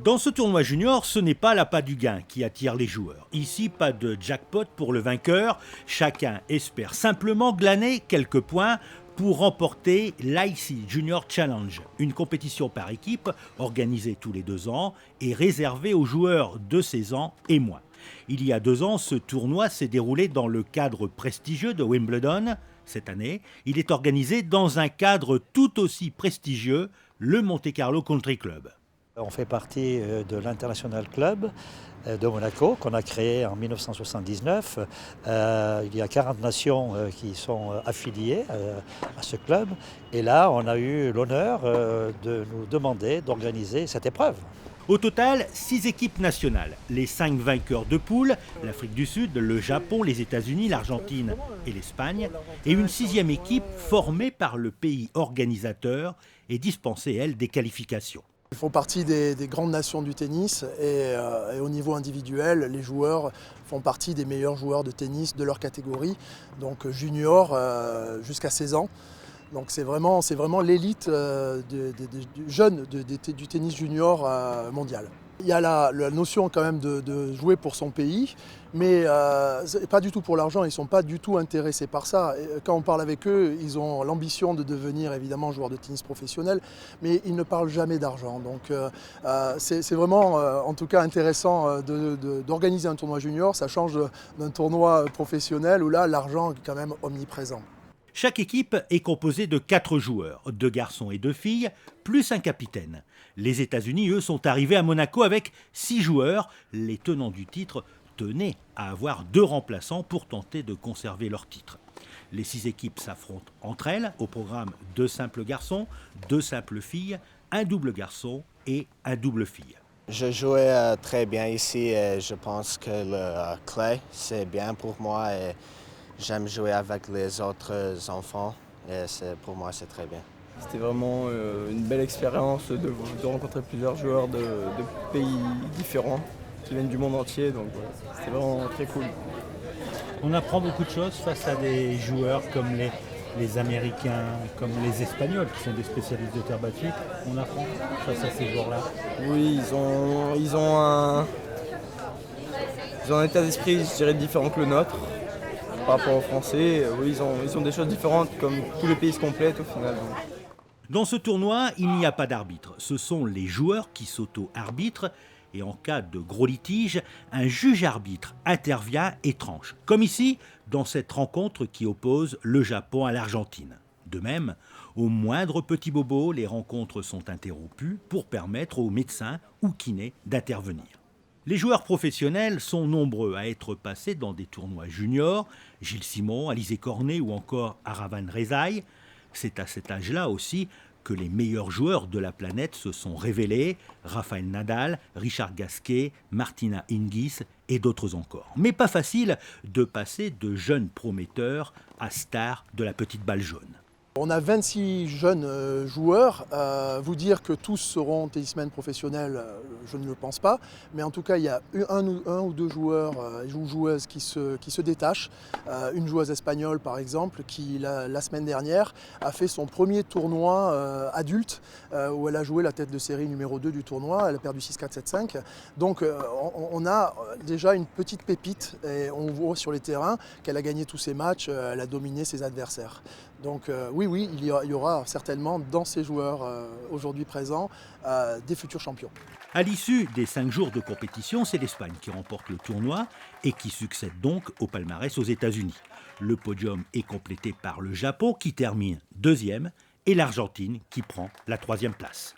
Dans ce tournoi junior, ce n'est pas l'appât du gain qui attire les joueurs. Ici, pas de jackpot pour le vainqueur. Chacun espère simplement glaner quelques points pour remporter l'IC Junior Challenge, une compétition par équipe organisée tous les 2 ans et réservée aux joueurs de 16 ans et moins. Il y a 2 ans, ce tournoi s'est déroulé dans le cadre prestigieux de Wimbledon. Cette année, il est organisé dans un cadre tout aussi prestigieux, le Monte Carlo Country Club. On fait partie de l'International Club de Monaco qu'on a créé en 1979. Il y a 40 nations qui sont affiliées à ce club. Et là, on a eu l'honneur de nous demander d'organiser cette épreuve. Au total, 6 équipes nationales. Les 5 vainqueurs de poule, l'Afrique du Sud, le Japon, les États-Unis, l'Argentine et l'Espagne. Et une 6e équipe formée par le pays organisateur et dispensée, elle, des qualifications. Ils font partie des grandes nations du tennis et au niveau individuel, les joueurs font partie des meilleurs joueurs de tennis de leur catégorie, donc junior jusqu'à 16 ans. Donc c'est vraiment l'élite du jeune du tennis junior mondial. Il y a la notion quand même de jouer pour son pays, mais pas du tout pour l'argent, ils ne sont pas du tout intéressés par ça. Et quand on parle avec eux, ils ont l'ambition de devenir évidemment joueurs de tennis professionnels, mais ils ne parlent jamais d'argent. Donc c'est vraiment en tout cas intéressant d'organiser un tournoi junior, ça change d'un tournoi professionnel où là l'argent est quand même omniprésent. Chaque équipe est composée de 4 joueurs, 2 garçons et 2 filles, plus un capitaine. Les États-Unis, eux, sont arrivés à Monaco avec 6 joueurs. Les tenants du titre tenaient à avoir 2 remplaçants pour tenter de conserver leur titre. Les 6 équipes s'affrontent entre elles, au programme 2 simples garçons, 2 simples filles, un double garçon et un double fille. Je jouais très bien ici et je pense que le clay, c'est bien pour moi. Et j'aime jouer avec les autres enfants et pour moi c'est très bien. C'était vraiment une belle expérience de rencontrer plusieurs joueurs de pays différents qui viennent du monde entier, donc c'était vraiment très cool. On apprend beaucoup de choses face à des joueurs comme les Américains, comme les Espagnols qui sont des spécialistes de terre battue. On apprend face à ces joueurs-là. Oui, ils ont un état d'esprit, je dirais, différent que le nôtre. Par rapport aux Français, oui, ils ont des choses différentes, comme tous les pays se complètent au final. Dans ce tournoi, il n'y a pas d'arbitre. Ce sont les joueurs qui s'auto-arbitrent et en cas de gros litige, un juge-arbitre intervient et tranche. Comme ici, dans cette rencontre qui oppose le Japon à l'Argentine. De même, au moindre petit bobo, les rencontres sont interrompues pour permettre aux médecins ou kinés d'intervenir. Les joueurs professionnels sont nombreux à être passés dans des tournois juniors, Gilles Simon, Alizé Cornet ou encore Aravan Rezaï. C'est à cet âge-là aussi que les meilleurs joueurs de la planète se sont révélés, Rafael Nadal, Richard Gasquet, Martina Hingis et d'autres encore. Mais pas facile de passer de jeunes prometteurs à stars de la petite balle jaune. On a 26 jeunes joueurs. Vous dire que tous seront tennismen professionnels, je ne le pense pas. Mais en tout cas, il y a un ou 2 joueurs ou joueuses qui se détachent. Une joueuse espagnole, par exemple, qui la semaine dernière a fait son premier tournoi adulte, où elle a joué la tête de série numéro 2 du tournoi. Elle a perdu 6-4, 7-5. Donc on a déjà une petite pépite et on voit sur les terrains qu'elle a gagné tous ses matchs, elle a dominé ses adversaires. Donc oui, il y aura certainement dans ces joueurs aujourd'hui présents des futurs champions. À l'issue des 5 jours de compétition, c'est l'Espagne qui remporte le tournoi et qui succède donc au palmarès aux États-Unis. Le podium est complété par le Japon qui termine 2e et l'Argentine qui prend la 3e place.